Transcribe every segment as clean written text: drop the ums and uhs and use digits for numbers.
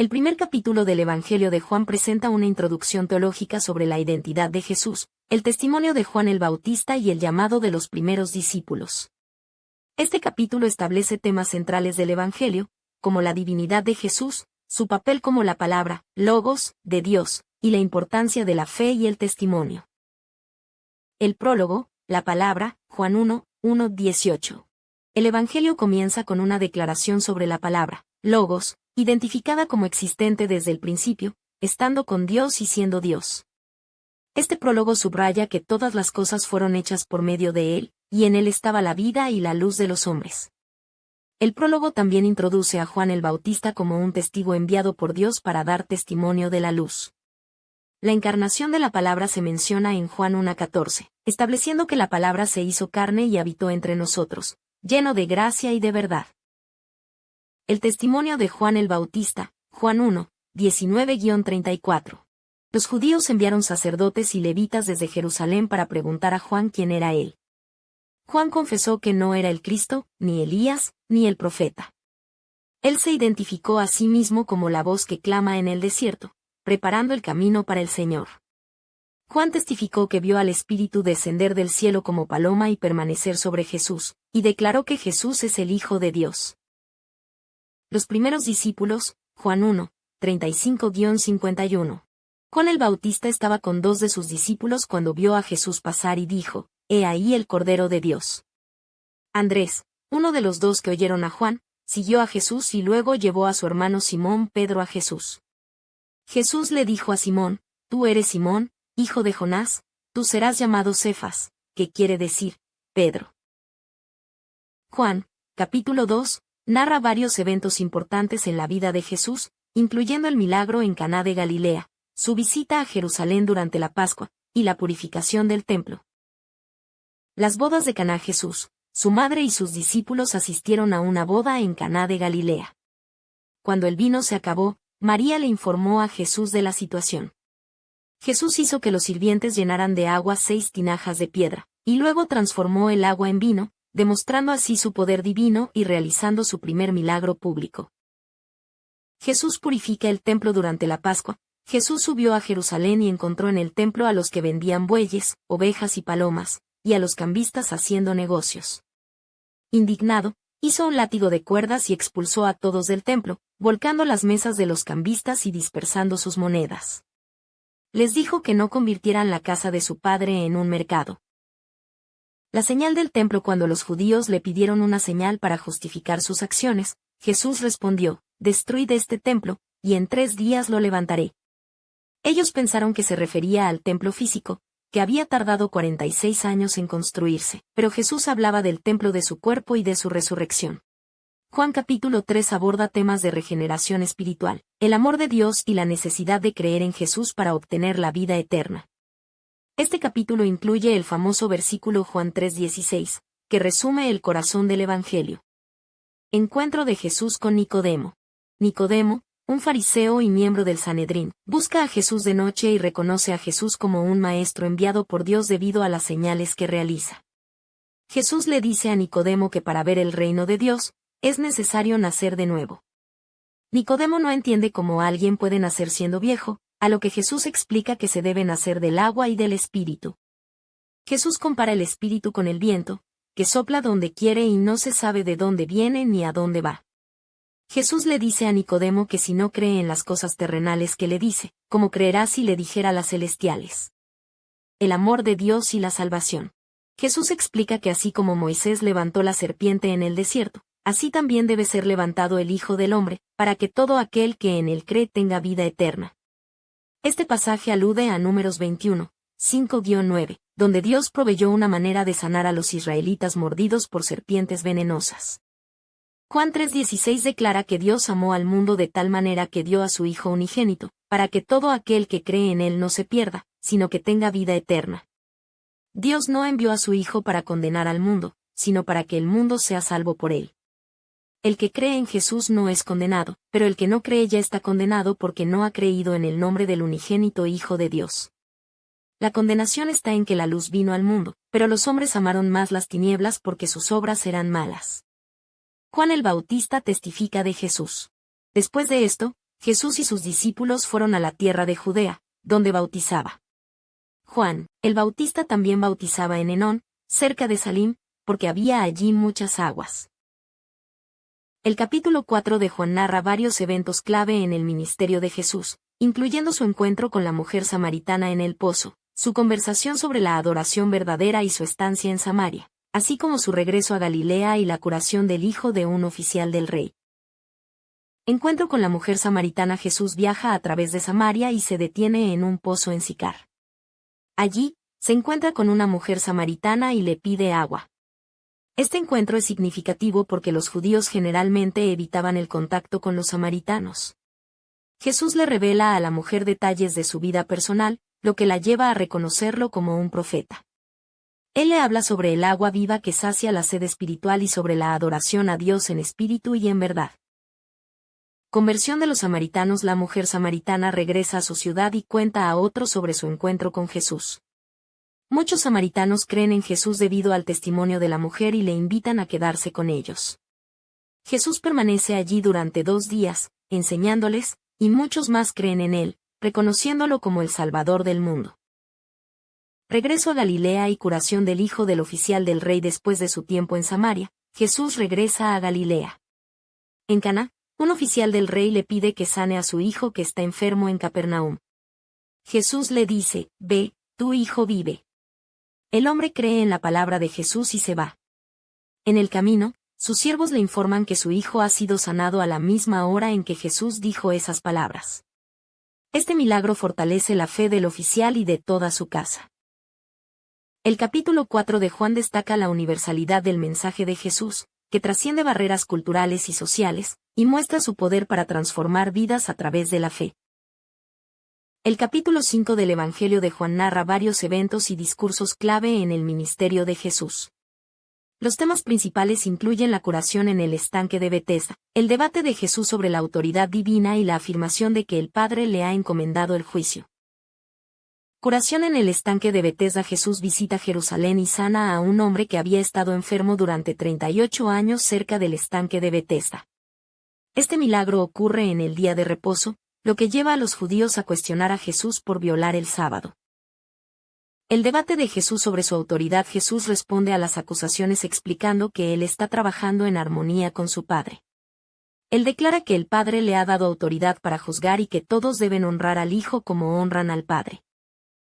El primer capítulo del Evangelio de Juan presenta una introducción teológica sobre la identidad de Jesús, el testimonio de Juan el Bautista y el llamado de los primeros discípulos. Este capítulo establece temas centrales del Evangelio, como la divinidad de Jesús, su papel como la palabra, logos, de Dios, y la importancia de la fe y el testimonio. El prólogo, la palabra, Juan 1:18. El Evangelio comienza con una declaración sobre la palabra, logos, identificada como existente desde el principio, estando con Dios y siendo Dios. Este prólogo subraya que todas las cosas fueron hechas por medio de Él, y en Él estaba la vida y la luz de los hombres. El prólogo también introduce a Juan el Bautista como un testigo enviado por Dios para dar testimonio de la luz. La encarnación de la palabra se menciona en Juan 1:14, estableciendo que la palabra se hizo carne y habitó entre nosotros, lleno de gracia y de verdad. El testimonio de Juan el Bautista, Juan 1:19-34. Los judíos enviaron sacerdotes y levitas desde Jerusalén para preguntar a Juan quién era él. Juan confesó que no era el Cristo, ni Elías, ni el profeta. Él se identificó a sí mismo como la voz que clama en el desierto, preparando el camino para el Señor. Juan testificó que vio al Espíritu descender del cielo como paloma y permanecer sobre Jesús, y declaró que Jesús es el Hijo de Dios. Los primeros discípulos, Juan 1:35-51. Juan el Bautista estaba con 2 de sus discípulos cuando vio a Jesús pasar y dijo, «He ahí el Cordero de Dios». Andrés, uno de los 2 que oyeron a Juan, siguió a Jesús y luego llevó a su hermano Simón Pedro a Jesús. Jesús le dijo a Simón, «Tú eres Simón, hijo de Jonás, tú serás llamado Cefas», que quiere decir, Pedro. Juan, capítulo 2, narra varios eventos importantes en la vida de Jesús, incluyendo el milagro en Caná de Galilea, su visita a Jerusalén durante la Pascua, y la purificación del templo. Las bodas de Caná. Jesús, su madre y sus discípulos asistieron a una boda en Caná de Galilea. Cuando el vino se acabó, María le informó a Jesús de la situación. Jesús hizo que los sirvientes llenaran de agua 6 tinajas de piedra, y luego transformó el agua en vino, demostrando así su poder divino y realizando su primer milagro público. Jesús purifica el templo durante la Pascua. Jesús subió a Jerusalén y encontró en el templo a los que vendían bueyes, ovejas y palomas, y a los cambistas haciendo negocios. Indignado, hizo un látigo de cuerdas y expulsó a todos del templo, volcando las mesas de los cambistas y dispersando sus monedas. Les dijo que no convirtieran la casa de su padre en un mercado. La señal del templo. Cuando los judíos le pidieron una señal para justificar sus acciones, Jesús respondió, «Destruid este templo, y en 3 días lo levantaré». Ellos pensaron que se refería al templo físico, que había tardado 46 años en construirse, pero Jesús hablaba del templo de su cuerpo y de su resurrección. Juan capítulo 3 aborda temas de regeneración espiritual, el amor de Dios y la necesidad de creer en Jesús para obtener la vida eterna. Este capítulo incluye el famoso versículo Juan 3:16, que resume el corazón del Evangelio. Encuentro de Jesús con Nicodemo. Nicodemo, un fariseo y miembro del Sanedrín, busca a Jesús de noche y reconoce a Jesús como un maestro enviado por Dios debido a las señales que realiza. Jesús le dice a Nicodemo que para ver el reino de Dios, es necesario nacer de nuevo. Nicodemo no entiende cómo alguien puede nacer siendo viejo, a lo que Jesús explica que se debe nacer del agua y del Espíritu. Jesús compara el Espíritu con el viento, que sopla donde quiere y no se sabe de dónde viene ni a dónde va. Jesús le dice a Nicodemo que si no cree en las cosas terrenales que le dice, ¿cómo creerá si le dijera las celestiales? El amor de Dios y la salvación. Jesús explica que así como Moisés levantó la serpiente en el desierto, así también debe ser levantado el Hijo del Hombre, para que todo aquel que en él cree tenga vida eterna. Este pasaje alude a Números 21:5-9, donde Dios proveyó una manera de sanar a los israelitas mordidos por serpientes venenosas. Juan 3:16 declara que Dios amó al mundo de tal manera que dio a su Hijo unigénito, para que todo aquel que cree en él no se pierda, sino que tenga vida eterna. Dios no envió a su Hijo para condenar al mundo, sino para que el mundo sea salvo por él. El que cree en Jesús no es condenado, pero el que no cree ya está condenado porque no ha creído en el nombre del unigénito Hijo de Dios. La condenación está en que la luz vino al mundo, pero los hombres amaron más las tinieblas porque sus obras eran malas. Juan el Bautista testifica de Jesús. Después de esto, Jesús y sus discípulos fueron a la tierra de Judea, donde bautizaba. Juan, el Bautista también bautizaba en Enón, cerca de Salim, porque había allí muchas aguas. El capítulo 4 de Juan narra varios eventos clave en el ministerio de Jesús, incluyendo su encuentro con la mujer samaritana en el pozo, su conversación sobre la adoración verdadera y su estancia en Samaria, así como su regreso a Galilea y la curación del hijo de un oficial del rey. Encuentro con la mujer samaritana. Jesús viaja a través de Samaria y se detiene en un pozo en Sicar. Allí, se encuentra con una mujer samaritana y le pide agua. Este encuentro es significativo porque los judíos generalmente evitaban el contacto con los samaritanos. Jesús le revela a la mujer detalles de su vida personal, lo que la lleva a reconocerlo como un profeta. Él le habla sobre el agua viva que sacia la sed espiritual y sobre la adoración a Dios en espíritu y en verdad. Conversión de los samaritanos. La mujer samaritana regresa a su ciudad y cuenta a otros sobre su encuentro con Jesús. Muchos samaritanos creen en Jesús debido al testimonio de la mujer y le invitan a quedarse con ellos. Jesús permanece allí durante 2 días, enseñándoles, y muchos más creen en él, reconociéndolo como el Salvador del mundo. Regreso a Galilea y curación del hijo del oficial del rey. Después de su tiempo en Samaria, Jesús regresa a Galilea. En Caná, un oficial del rey le pide que sane a su hijo que está enfermo en Capernaum. Jesús le dice, «Ve, tu hijo vive». El hombre cree en la palabra de Jesús y se va. En el camino, sus siervos le informan que su hijo ha sido sanado a la misma hora en que Jesús dijo esas palabras. Este milagro fortalece la fe del oficial y de toda su casa. El capítulo 4 de Juan destaca la universalidad del mensaje de Jesús, que trasciende barreras culturales y sociales, y muestra su poder para transformar vidas a través de la fe. El capítulo 5 del Evangelio de Juan narra varios eventos y discursos clave en el ministerio de Jesús. Los temas principales incluyen la curación en el estanque de Betesda, el debate de Jesús sobre la autoridad divina y la afirmación de que el Padre le ha encomendado el juicio. Curación en el estanque de Betesda. Jesús visita Jerusalén y sana a un hombre que había estado enfermo durante 38 años cerca del estanque de Betesda. Este milagro ocurre en el día de reposo, lo que lleva a los judíos a cuestionar a Jesús por violar el sábado. El debate de Jesús sobre su autoridad. Jesús responde a las acusaciones explicando que él está trabajando en armonía con su Padre. Él declara que el Padre le ha dado autoridad para juzgar y que todos deben honrar al Hijo como honran al Padre.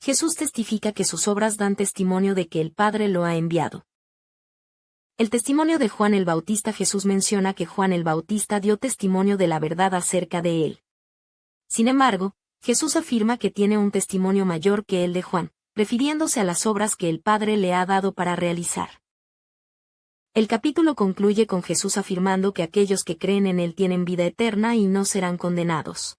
Jesús testifica que sus obras dan testimonio de que el Padre lo ha enviado. El testimonio de Juan el Bautista. Jesús menciona que Juan el Bautista dio testimonio de la verdad acerca de él. Sin embargo, Jesús afirma que tiene un testimonio mayor que el de Juan, refiriéndose a las obras que el Padre le ha dado para realizar. El capítulo concluye con Jesús afirmando que aquellos que creen en él tienen vida eterna y no serán condenados.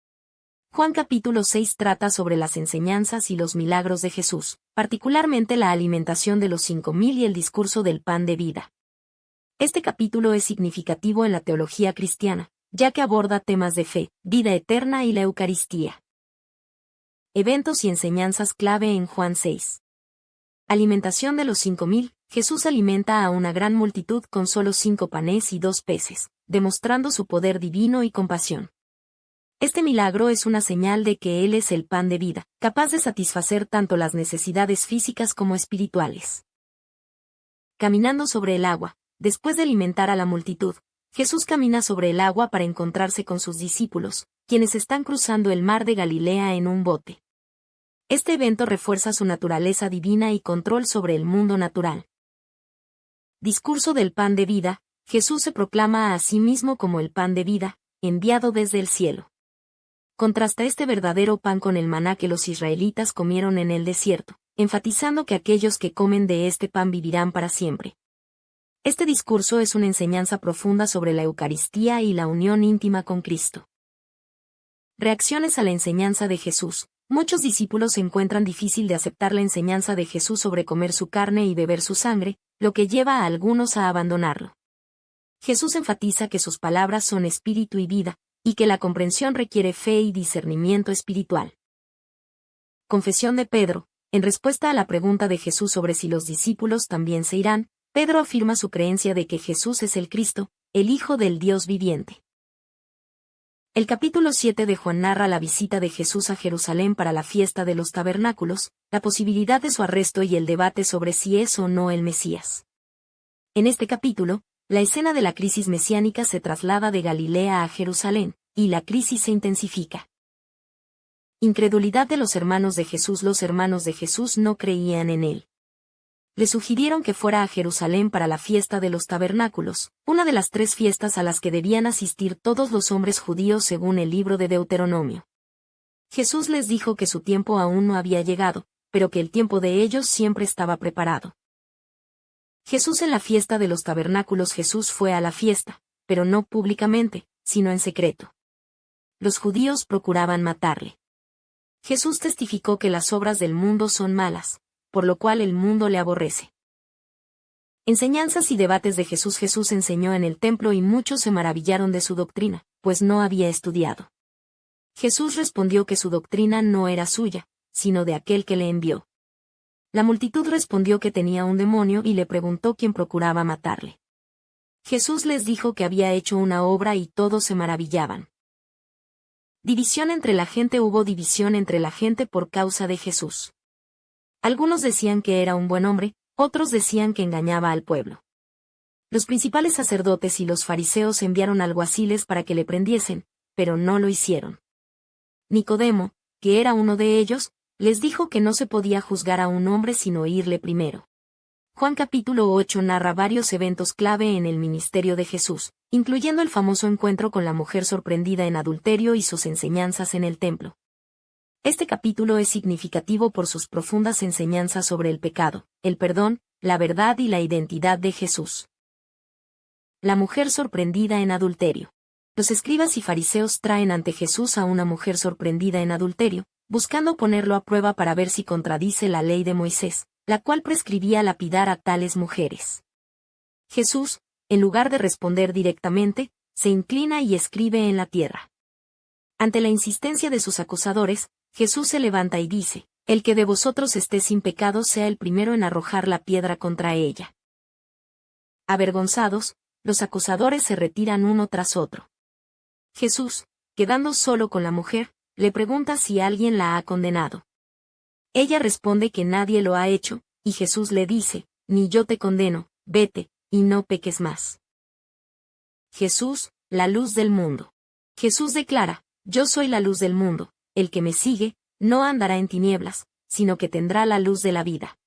Juan capítulo 6 trata sobre las enseñanzas y los milagros de Jesús, particularmente la alimentación de los 5,000 y el discurso del pan de vida. Este capítulo es significativo en la teología cristiana, ya que aborda temas de fe, vida eterna y la Eucaristía. Eventos y enseñanzas clave en Juan 6. Alimentación de los 5,000. Jesús alimenta a una gran multitud con solo 5 panes y 2 peces, demostrando su poder divino y compasión. Este milagro es una señal de que Él es el pan de vida, capaz de satisfacer tanto las necesidades físicas como espirituales. Caminando sobre el agua. Después de alimentar a la multitud, Jesús camina sobre el agua para encontrarse con sus discípulos, quienes están cruzando el mar de Galilea en un bote. Este evento refuerza su naturaleza divina y control sobre el mundo natural. Discurso del pan de vida. Jesús se proclama a sí mismo como el pan de vida, enviado desde el cielo. Contrasta este verdadero pan con el maná que los israelitas comieron en el desierto, enfatizando que aquellos que comen de este pan vivirán para siempre. Este discurso es una enseñanza profunda sobre la Eucaristía y la unión íntima con Cristo. Reacciones a la enseñanza de Jesús. Muchos discípulos encuentran difícil de aceptar la enseñanza de Jesús sobre comer su carne y beber su sangre, lo que lleva a algunos a abandonarlo. Jesús enfatiza que sus palabras son espíritu y vida, y que la comprensión requiere fe y discernimiento espiritual. Confesión de Pedro. En respuesta a la pregunta de Jesús sobre si los discípulos también se irán, Pedro afirma su creencia de que Jesús es el Cristo, el Hijo del Dios viviente. El capítulo 7 de Juan narra la visita de Jesús a Jerusalén para la fiesta de los tabernáculos, la posibilidad de su arresto y el debate sobre si es o no el Mesías. En este capítulo, la escena de la crisis mesiánica se traslada de Galilea a Jerusalén, y la crisis se intensifica. Incredulidad de los hermanos de Jesús. Los hermanos de Jesús no creían en él. Le sugirieron que fuera a Jerusalén para la fiesta de los tabernáculos, una de las 3 fiestas a las que debían asistir todos los hombres judíos según el libro de Deuteronomio. Jesús les dijo que su tiempo aún no había llegado, pero que el tiempo de ellos siempre estaba preparado. Jesús en la fiesta de los tabernáculos. Jesús fue a la fiesta, pero no públicamente, sino en secreto. Los judíos procuraban matarle. Jesús testificó que las obras del mundo son malas, por lo cual el mundo le aborrece. Enseñanzas y debates de Jesús. Jesús enseñó en el templo y muchos se maravillaron de su doctrina, pues no había estudiado. Jesús respondió que su doctrina no era suya, sino de aquel que le envió. La multitud respondió que tenía un demonio y le preguntó quién procuraba matarle. Jesús les dijo que había hecho una obra y todos se maravillaban. División entre la gente. Hubo división entre la gente por causa de Jesús. Algunos decían que era un buen hombre, otros decían que engañaba al pueblo. Los principales sacerdotes y los fariseos enviaron alguaciles para que le prendiesen, pero no lo hicieron. Nicodemo, que era uno de ellos, les dijo que no se podía juzgar a un hombre sin oírle primero. Juan capítulo 8 narra varios eventos clave en el ministerio de Jesús, incluyendo el famoso encuentro con la mujer sorprendida en adulterio y sus enseñanzas en el templo. Este capítulo es significativo por sus profundas enseñanzas sobre el pecado, el perdón, la verdad y la identidad de Jesús. La mujer sorprendida en adulterio. Los escribas y fariseos traen ante Jesús a una mujer sorprendida en adulterio, buscando ponerlo a prueba para ver si contradice la ley de Moisés, la cual prescribía lapidar a tales mujeres. Jesús, en lugar de responder directamente, se inclina y escribe en la tierra. Ante la insistencia de sus acusadores, Jesús se levanta y dice: el que de vosotros esté sin pecado sea el primero en arrojar la piedra contra ella. Avergonzados, los acusadores se retiran uno tras otro. Jesús, quedando solo con la mujer, le pregunta si alguien la ha condenado. Ella responde que nadie lo ha hecho, y Jesús le dice: ni yo te condeno, vete, y no peques más. Jesús, la luz del mundo. Jesús declara: yo soy la luz del mundo. El que me sigue, no andará en tinieblas, sino que tendrá la luz de la vida.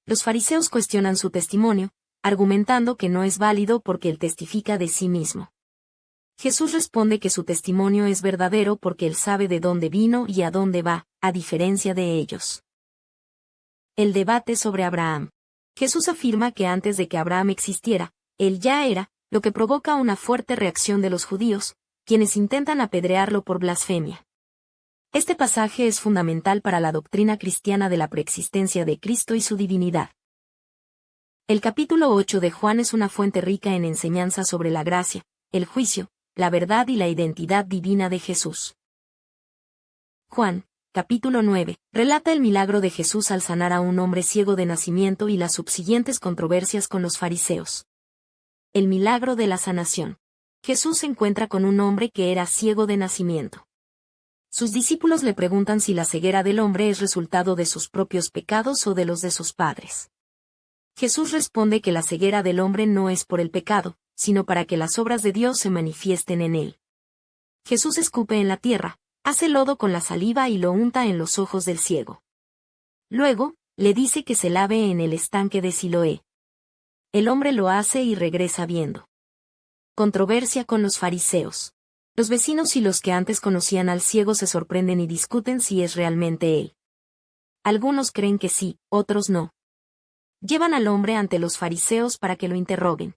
Los fariseos cuestionan su testimonio, argumentando que no es válido porque él testifica de sí mismo. Jesús responde que su testimonio es verdadero porque él sabe de dónde vino y a dónde va, a diferencia de ellos. El debate sobre Abraham. Jesús afirma que antes de que Abraham existiera, él ya era, lo que provoca una fuerte reacción de los judíos, quienes intentan apedrearlo por blasfemia. Este pasaje es fundamental para la doctrina cristiana de la preexistencia de Cristo y su divinidad. El capítulo 8 de Juan es una fuente rica en enseñanza sobre la gracia, el juicio, la verdad y la identidad divina de Jesús. Juan, capítulo 9, relata el milagro de Jesús al sanar a un hombre ciego de nacimiento y las subsiguientes controversias con los fariseos. El milagro de la sanación. Jesús se encuentra con un hombre que era ciego de nacimiento. Sus discípulos le preguntan si la ceguera del hombre es resultado de sus propios pecados o de los de sus padres. Jesús responde que la ceguera del hombre no es por el pecado, sino para que las obras de Dios se manifiesten en él. Jesús escupe en la tierra, hace lodo con la saliva y lo unta en los ojos del ciego. Luego, le dice que se lave en el estanque de Siloé. El hombre lo hace y regresa viendo. Controversia con los fariseos. Los vecinos y los que antes conocían al ciego se sorprenden y discuten si es realmente él. Algunos creen que sí, otros no. Llevan al hombre ante los fariseos para que lo interroguen.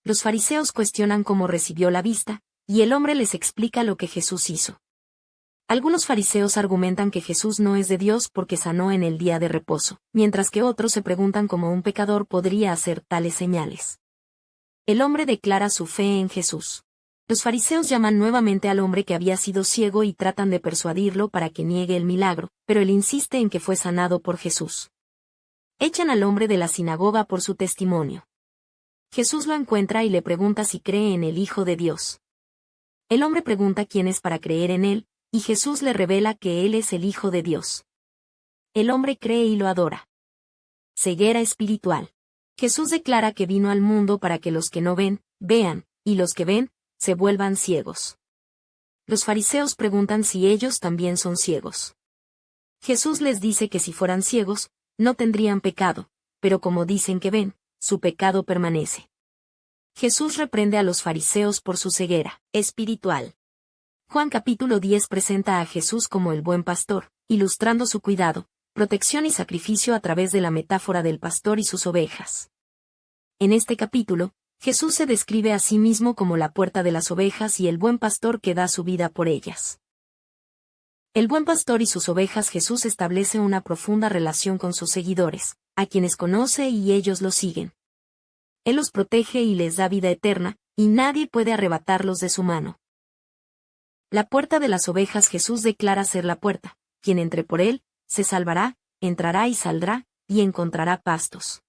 Los fariseos cuestionan cómo recibió la vista, y el hombre les explica lo que Jesús hizo. Algunos fariseos argumentan que Jesús no es de Dios porque sanó en el día de reposo, mientras que otros se preguntan cómo un pecador podría hacer tales señales. El hombre declara su fe en Jesús. Los fariseos llaman nuevamente al hombre que había sido ciego y tratan de persuadirlo para que niegue el milagro, pero él insiste en que fue sanado por Jesús. Echan al hombre de la sinagoga por su testimonio. Jesús lo encuentra y le pregunta si cree en el Hijo de Dios. El hombre pregunta quién es para creer en él, y Jesús le revela que él es el Hijo de Dios. El hombre cree y lo adora. Ceguera espiritual. Jesús declara que vino al mundo para que los que no ven, vean, y los que ven, se vuelvan ciegos. Los fariseos preguntan si ellos también son ciegos. Jesús les dice que si fueran ciegos, no tendrían pecado, pero como dicen que ven, su pecado permanece. Jesús reprende a los fariseos por su ceguera espiritual. Juan capítulo 10 presenta a Jesús como el buen pastor, ilustrando su cuidado, protección y sacrificio a través de la metáfora del pastor y sus ovejas. En este capítulo, Jesús se describe a sí mismo como la puerta de las ovejas y el buen pastor que da su vida por ellas. El buen pastor y sus ovejas. Jesús establece una profunda relación con sus seguidores, a quienes conoce y ellos lo siguen. Él los protege y les da vida eterna, y nadie puede arrebatarlos de su mano. La puerta de las ovejas. Jesús declara ser la puerta, quien entre por él, se salvará, entrará y saldrá, y encontrará pastos.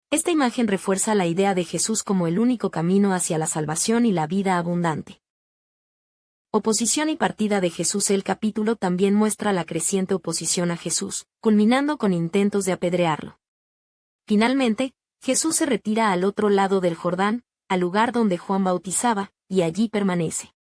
Esta imagen refuerza la idea de Jesús como el único camino hacia la salvación y la vida abundante. Oposición y partida de Jesús. El capítulo también muestra la creciente oposición a Jesús, culminando con intentos de apedrearlo. Finalmente, Jesús se retira al otro lado del Jordán, al lugar donde Juan bautizaba, y allí permanece.